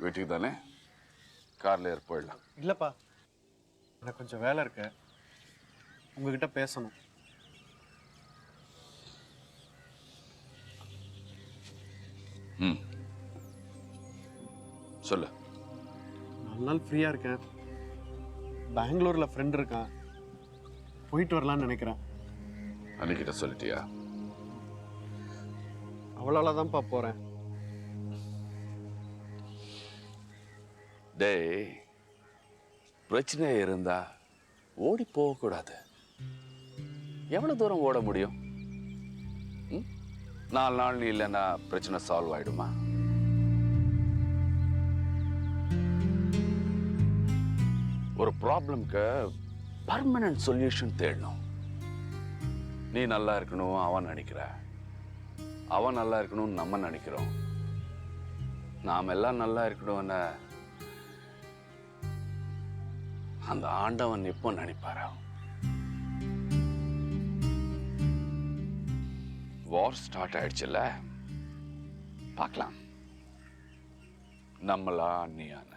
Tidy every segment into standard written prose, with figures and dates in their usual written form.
வீட்டுக்கு தானே காரில் ஏறி போயிடலாம். இல்லைப்பா, எனக்கு கொஞ்சம் வேலை இருக்கு, உங்ககிட்ட பேசணும். ம், சொல்லு. 4 நாள் ஃப்ரீயாக இருக்கேன். பெங்களூரில் ஃப்ரெண்ட் இருக்கான், போயிட்டு வரலான்னு நினைக்கிறேன். அன்னைக்கிட்ட சொல்லிட்டியா? அவளால தான்ப்பா போகிறேன். டேய், பிரச்சனை இருந்தா ஓடி போகக்கூடாது. எவ்வளவு தூரம் ஓட முடியும்? 4 நாள் இல்லைன்னா பிரச்சனை சால்வ் ஆயிடுமா? ஒரு ப்ராப்ளம்க்கு பர்மனன்ட் சொல்யூஷன் தேடணும். நீ நல்லா இருக்கணும் அவன் நினைக்கிற, அவன் நல்லா இருக்கணும்னு நம்ம நினைக்கிறோம். நாம் எல்லாம் நல்லா இருக்கணும்னு அந்த ஆண்டவன் எப்போ நினைப்பாரா? வார் ஸ்டார்ட் ஆயிடுச்சுல்ல, பார்க்கலாம் நம்மளா அந்நியான.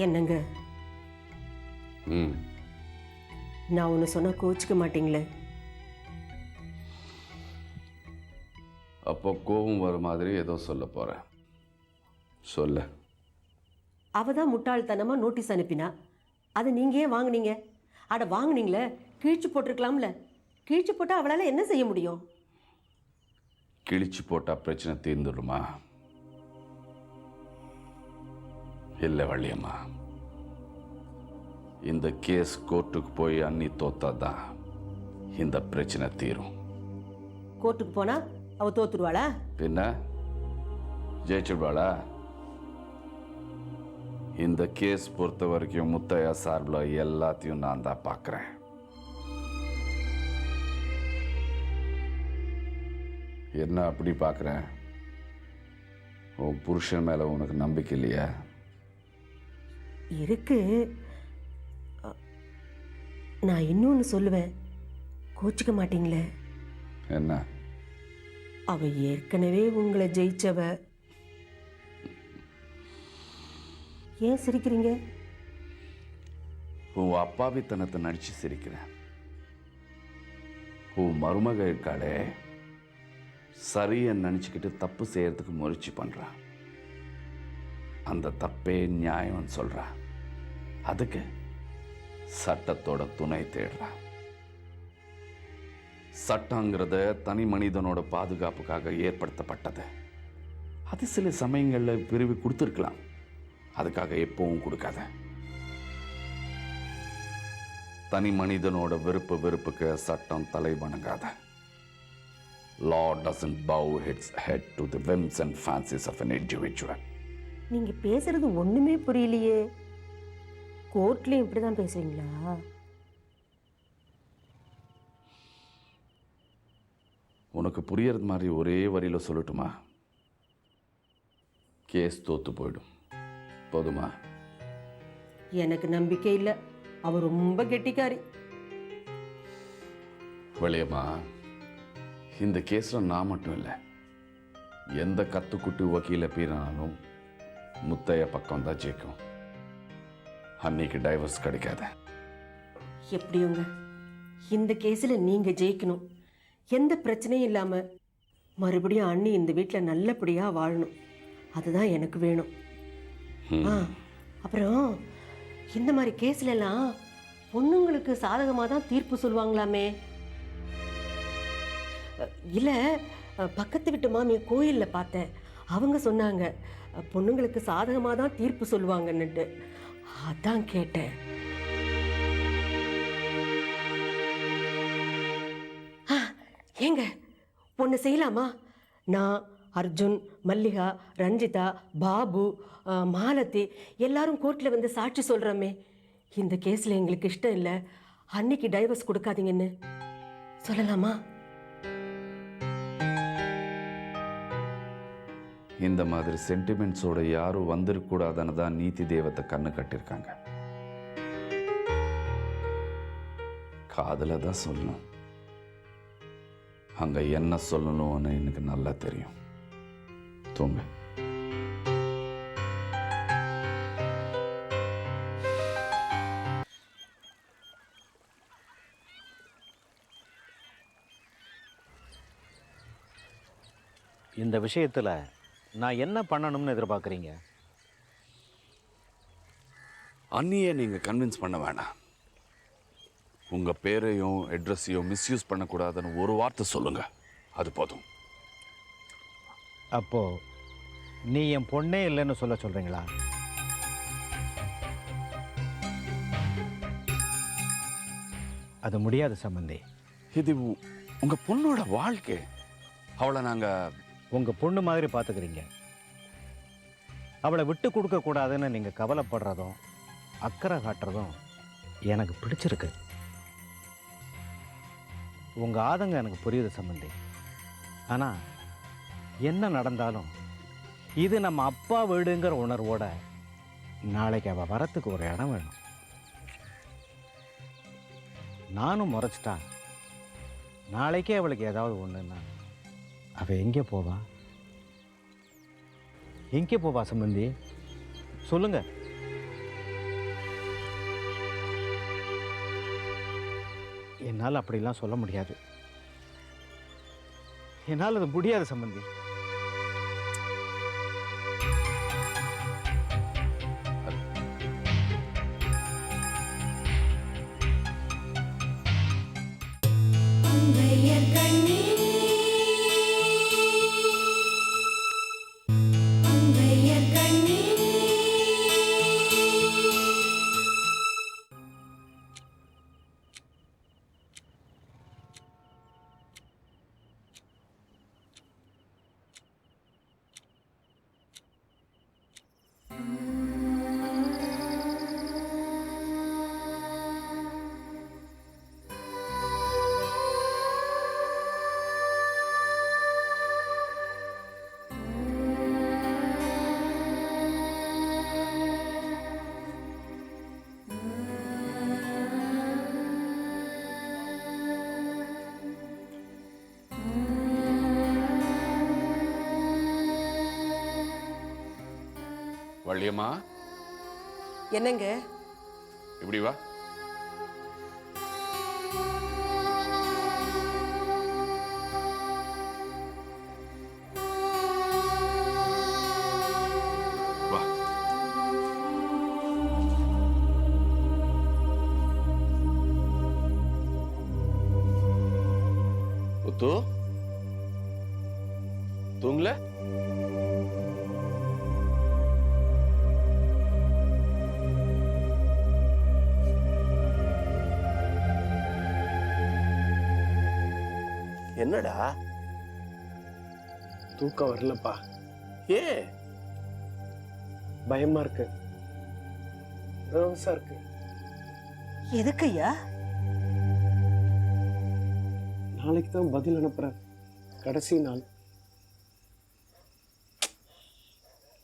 என்னங்க, நான் ஒன்று சொன்னா கோச்சிக்க மாட்டீங்களே? அப்போ கோபம் வர மாதிரி ஏதோ சொல்ல போறேன், சொல்ல. அவ தான் முட்டாள்தனமா நோட்டீஸ் அனுப்பினா, அதை நீங்க ஏன் வாங்குனீங்க? அட வாங்குனீங்களே, கிழிச்சு போட்டிருக்கலாம்ல. கிழிச்சு போட்டா அவளால என்ன செய்ய முடியும்? கிழிச்சு போட்டா பிரச்சனை தீர்ந்துடுமா? இல்லை வள்ளியம்மா, இந்த கேஸ் கோர்ட்டுக்கு போய் அன்னி தோத்தாதான் இந்த பிரச்சனை தீரும். கோர்ட்டுக்கு போனா அவ தோத்துருவாளா? பின்ன ஜெயிச்சிடுவாளா? இந்த கேஸ் பொறுத்த வரைக்கும் முத்தையா சார்பில் எல்லாத்தையும் நான் தான் பார்க்குறேன். என்ன அப்படி பார்க்குறேன்? உன் புருஷன் மேலே உனக்கு நம்பிக்கை இல்லையா? இருக்கு. நான் இன்னொன்னு சொல்லுவேன், கோச்சிக்க மாட்டீங்களே? என்ன? அவ ஏற்கனவே உங்களை ஜெயிச்சவ. ஏன் சிரிக்கிறீங்க? உன் அப்பாவித்தனத்தை நடிச்சு சிரிக்கிறேன். உன் மருமக இருக்காளே, சரின்னு நினச்சிக்கிட்டு தப்பு செய்யறதுக்கு முயற்சி பண்ணுறான். அந்த தப்பே நியாயம்னு சொல்றா. அதுக்கு சட்டத்தோட துணை தேடுறா. சட்டங்கிறத தனி மனிதனோட பாதுகாப்புக்காக ஏற்படுத்தப்பட்டது. அது சில சமயங்களில் பிரிவு கொடுத்துருக்கலாம், அதுக்காக எப்பவும் கொடுக்காத. தனி மனிதனோட வெறுப்புக்கு சட்டம் தலை வணங்காத. Law doesn't bow its head to the whims and fancies of an individual. நீங்க பேசுறது ஒண்ணுமே புரியலையே. கோர்ட்லயும் இப்படிதான் பேசுவீங்களா? உனக்கு புரியறது மாதிரி ஒரே வரியில சொல்லட்டுமா? கேஸ் தோத்து போயிடும். போதுமா? எனக்கு நம்பிக்கை இல்லை. அவர் ரொம்ப கெட்டிக்காரி. வெளியம்மா, இந்த கேஸ்ல நான் மட்டும் இல்லை, எந்த கத்துக்குட்டி வக்கீல பீரானாலும் முத்தைய பக்கம் தான் ஜெயிக்கும். அன்னைக்கு டைவர்ஸ் கிடைக்காத. எப்படியுங்க, இந்த கேஸில் நீங்க ஜெயிக்கணும். எந்த பிரச்சனையும் இல்லாம மறுபடியும் அண்ணி இந்த வீட்டில் நல்லபடியா வாழணும். அதுதான் எனக்கு வேணும். அப்புறம் இந்த மாதிரி கேஸ்ல எல்லாம் பொண்ணுங்களுக்கு சாதகமாக தான் தீர்ப்பு சொல்லுவாங்களாமே? இல்லை, பக்கத்து வீட்டு மாமியை கோயிலில் பார்த்தேன். அவங்க சொன்னாங்க பொண்ணுங்களுக்கு சாதகமாக தான் தீர்ப்பு சொல்லுவாங்கன்னுட்டு. அதான் கேட்டேன். ஏங்க ஒன்று செய்யலாமா? நான் அர்ஜுன், மல்லிகா, ரஞ்சிதா, பாபு, மாலதி எல்லாரும் கோர்ட்டில் வந்து சாட்சி சொல்கிறோமே. இந்த கேஸில் எங்களுக்கு இஷ்டம் இல்லை, அன்னைக்கு டைவர்ஸ் கொடுக்காதீங்கன்னு சொல்லலாமா? இந்த மாதிரி சென்டிமெண்ட்ஸோட யாரும் வந்துடக்கூடாதுன்னு தான் நீதி தேவத்தை கண்ணு கட்டியிருக்காங்க. காதல தான் சொல்லணும். அங்க என்ன சொல்லணும்னு எனக்கு நல்லா தெரியும். தூங்க. இந்த விஷயத்தில் நான் என்ன பண்ணணும்னு எதிர்பார்க்குறீங்க? அண்ணியை நீங்கள் கன்வின்ஸ் பண்ண வேணாம். உங்கள் பேரையும் அட்ரஸையும் மிஸ்யூஸ் பண்ணக்கூடாதுன்னு ஒரு வார்த்தை சொல்லுங்க, அது போதும். அப்போ நீ என் பொண்ணே இல்லைன்னு சொல்கிறீங்களா? அது முடியாது சம்பந்தி. இது உங்கள் பொண்ணோட வாழ்க்கை. அவளை நாங்கள் உங்கள் பொண்ணு மாதிரி பார்த்துக்கிறீங்க. அவளை விட்டு கொடுக்கக்கூடாதுன்னு நீங்கள் கவலைப்படுறதும் அக்கறை காட்டுறதும் எனக்கு பிடிச்சிருக்கு. உங்கள் ஆதங்கம் எனக்கு புரியுது சம்பந்தி. ஆனால் என்ன நடந்தாலும் இது நம்ம அப்பா வீடுங்கிற உணர்வோட நாளைக்கு அவள் வரத்துக்கு ஒரு இடம் வேணும். நானும் முறைச்சிட்டா நாளைக்கே அவளுக்கு ஏதாவது ஒன்றுன்னா அவள் எங்கே போவா? எங்கே போவா சம்பந்தி? சொல்லுங்க. என்னால் அப்படிலாம் சொல்ல முடியாது. என்னால் அது முடியாது சம்பந்தி. வள்ளியம்மா, என்னங்க? இப்படி வா. வா. முத்து, தூங்கல? என்னடா தூக்கம் வரலப்பா. ஏ பயமா இருக்கு, நர்வஸா இருக்கு. எதுக்குய்யா? நாளைக்கு தான் பதில் அனுப்புறேன், கடைசி நாள்.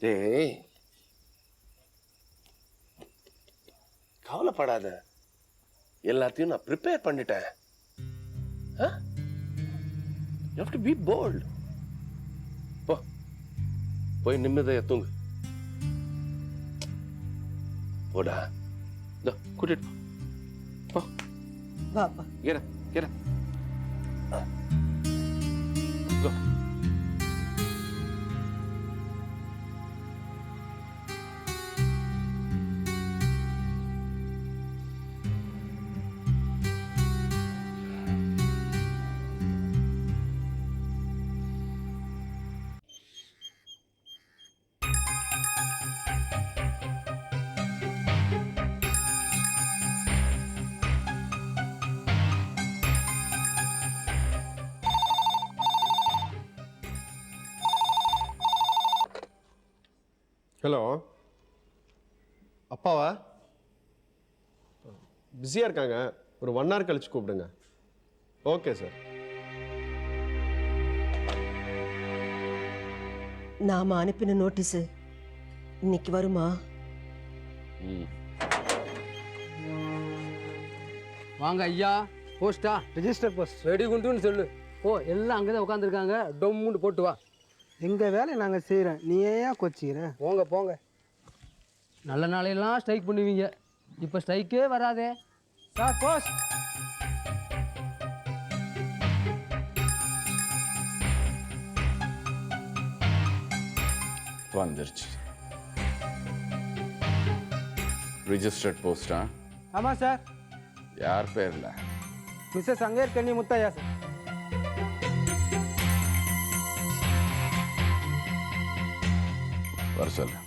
டேய் கவலைப்படாத, எல்லாத்தையும் நான் ப்ரிப்பேர் பண்ணிட்டேன். You have to be bold. போய் நிம்மதியா தூங்கு. போடா, கூட்டிட்டு போ. வாப்பா. Get up, get up. Go. Hello, அப்பாவா? பிஸியாக இருக்காங்க, ஒரு 1 hour கழிச்சு கூப்பிடுங்க. Okay sir. நாம அனுப்பின நோட்டீஸு இன்னைக்கு வருமா? வாங்க ஐயா. போஸ்டா? Register post. வெடிகுண்டுன்னு சொல்லு. ஓ, எல்லாம் அங்கே தான் உட்காந்துருக்காங்க. டொம்முன்னு போட்டு வா. எங்கள் வேலையை நாங்கள் செய்கிறோம், நீ ஏன் கொச்சிக்கிற? போங்க போங்க. நல்ல நாளையெல்லாம் ஸ்ட்ரைக் பண்ணுவீங்க, இப்போ ஸ்ட்ரைக்கே வராதே. Sir post. வந்துருச்சு. ரிஜிஸ்டர்ட் போஸ்டா? ஆமாம் சார். யார் பேர்ல? மிஸ்ஸஸ் அங்கேர் கண்ணி முத்தையா சார். வர சொல்லு.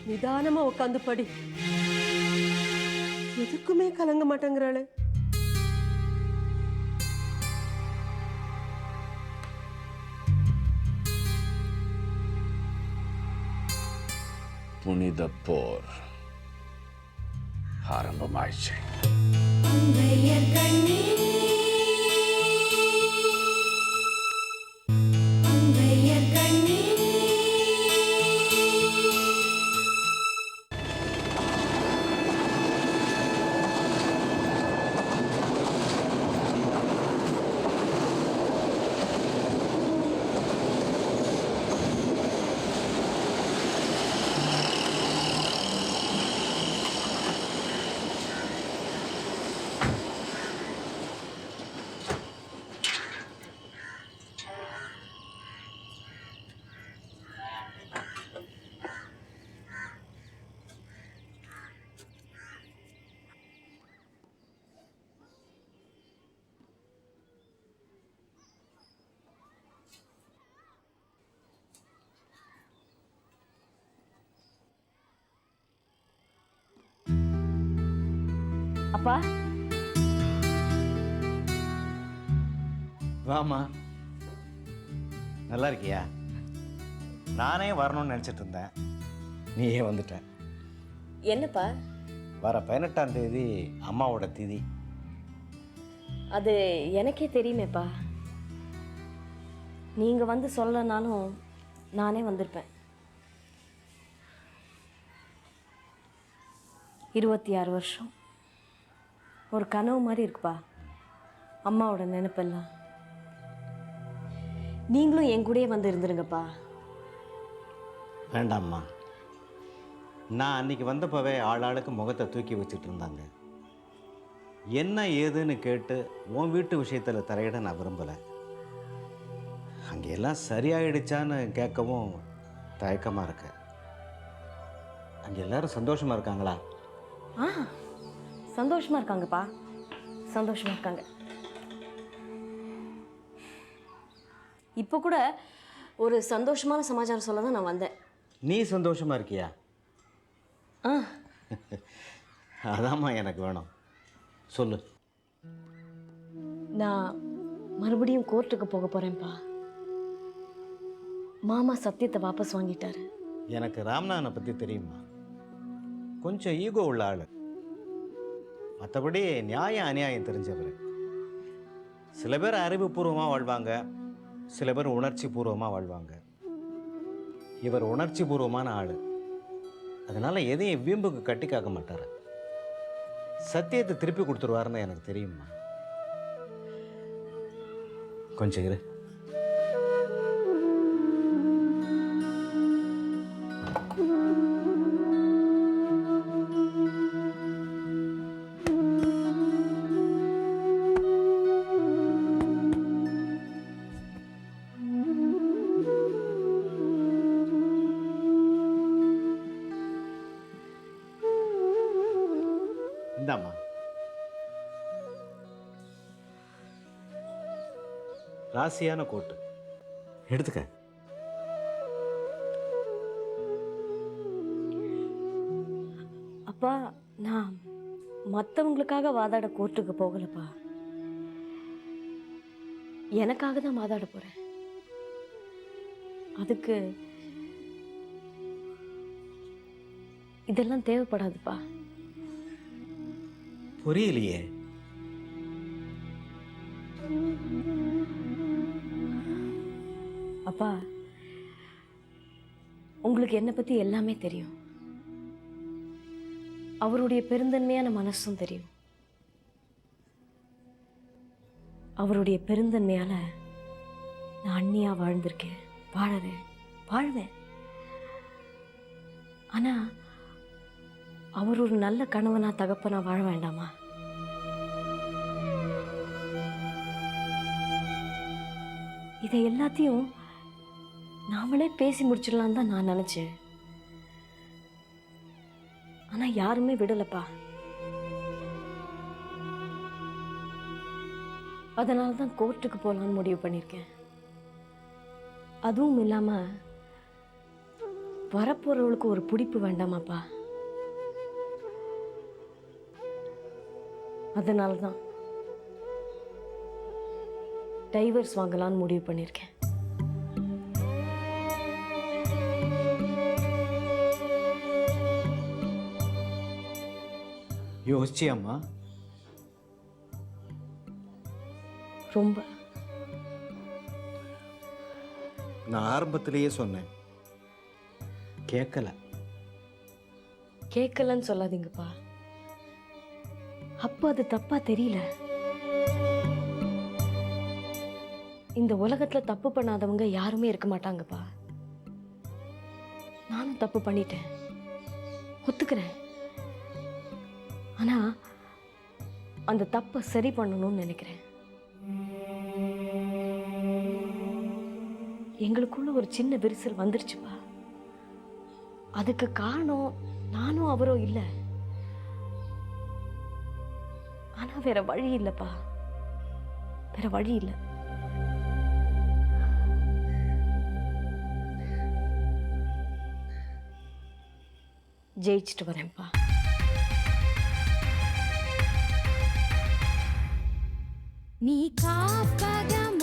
நிதானமா உட்காந்து படி. எதுக்குமே கலங்க மாட்டேங்கிறாளே. புனித போர் ஆரம்பமாயிடுச்சு. அப்பா, வாமா. நல்லா இருக்கியா? நானே வரணும்னு நினச்சிட்டு இருந்தேன், நீயே வந்துட்ட. என்னப்பா? வர 18ஆம் தேதி அம்மாவோட திதி. அது எனக்கே தெரியுமேப்பா. நீங்கள் வந்து சொல்லனாலும் நானே வந்திருப்பேன். 26 வருஷம் ஒரு கனவு மாதிரி இருக்குப்பா. அம்மாவோட நினைப்பெல்லாம். நீங்களும் என் கூடயே வந்து இருந்துருங்கப்பா. வேண்டாம்மா, நான் அன்றைக்கி வந்தப்பவே ஆளாளுக்கு முகத்தை தூக்கி வச்சுட்டு இருந்தாங்க. என்ன ஏதுன்னு கேட்டு உன் வீட்டு விஷயத்தில் தலையிட நான் விரும்பலை. அங்கே எல்லாம் சரியாயிடுச்சான்னு கேட்கவும் தயக்கமாக இருக்கு. அங்கே எல்லாரும் சந்தோஷமாக இருக்காங்களா? சந்தோஷமாக இருக்காங்கப்பா, சந்தோஷமாக இருக்காங்க. இப்போ கூட ஒரு சந்தோஷமான சமாச்சாரம் சொல்ல தான் நான் வந்தேன். நீ சந்தோஷமாக இருக்கியா? ஆ அதாம்மா எனக்கு வேணும். சொல்லு. நான் மறுபடியும் கோர்ட்டுக்கு போக போகிறேன்ப்பா. மாமா சத்தியத்தை வாபஸ் வாங்கிட்டாரு. எனக்கு ராம்நாதனை பற்றி தெரியுமா? கொஞ்சம் ஈகோ உள்ள ஆள். மற்றபடி நியாயம் அநியாயம் தெரிஞ்சவர். சில பேர் அறிவுபூர்வமாக வாழ்வாங்க, சில பேர் உணர்ச்சி பூர்வமாக வாழ்வாங்க. இவர் உணர்ச்சி பூர்வமான ஆள். அதனால் எதையும் வீம்புக்கு கட்டி காக்க மாட்டார். சத்தியத்தை திருப்பி கொடுத்துருவாருன்னு எனக்கு தெரியுமா. கொஞ்சம் இரு. இந்தாம்மா. ராசியான கோட்டு எடுத்துக்க. அப்பா, நான் மற்றவங்களுக்காக வாதாட கோர்ட்டுக்கு போகலப்பா. எனக்காக தான் வாதாட போகிறேன். அதுக்கு இதெல்லாம் தேவைப்படாதுப்பா. புரியலையே. அப்பா, உங்களுக்கு என்னை பற்றி எல்லாமே தெரியும். அவருடைய பெருந்தன்மையான மனசும் தெரியும். அவருடைய பெருந்தன்மையால் நான் அண்ணியாக வாழ்ந்திருக்கேன், வாழ்வேன். ஆனால் அவர் ஒரு நல்ல கணவனா தகப்பனா வாழ வேண்டாமா? இதை எல்லாத்தையும் நாமளே பேசி முடிச்சிடலான்னு தான் நான் நினச்சேன். ஆனால் யாருமே விடலப்பா. அதனால தான் கோர்ட்டுக்கு போகலான்னு முடிவு பண்ணியிருக்கேன். அதுவும் இல்லாமல் வரப்போகிறவளுக்கு ஒரு பிடிப்பு வேண்டாமாப்பா. அதனால தான் டைவர்ஸ் வாங்கலான்னு முடிவு பண்ணியிருக்கேன். யோசிச்சியாம்மா? ரொம்ப. நான் ஆரம்பத்திலேயே சொன்னேன், கேட்கலன்னு சொல்லாதீங்கப்பா. அப்போ அது தப்பா தெரியல. இந்த உலகத்துல தப்பு பண்ணாதவங்க யாருமே இருக்க மாட்டாங்கப்பா. நானும் தப்பு பண்ணிட்டேன், ஒத்துக்கிறேன். ஆனா அந்த தப்பை சரி பண்ணணும்னு நினைக்கிறேன். எங்களுக்குள்ள ஒரு சின்ன விரிசல் வந்துருச்சுப்பா. அதுக்கு காரணம் நானும் அவரோ இல்லை. ஆனா வேற வழி இல்லைப்பா, வேற வழி இல்லை. ஜெயிச்சுட்டு வரேன்ப்பா. நீ காப்பதம்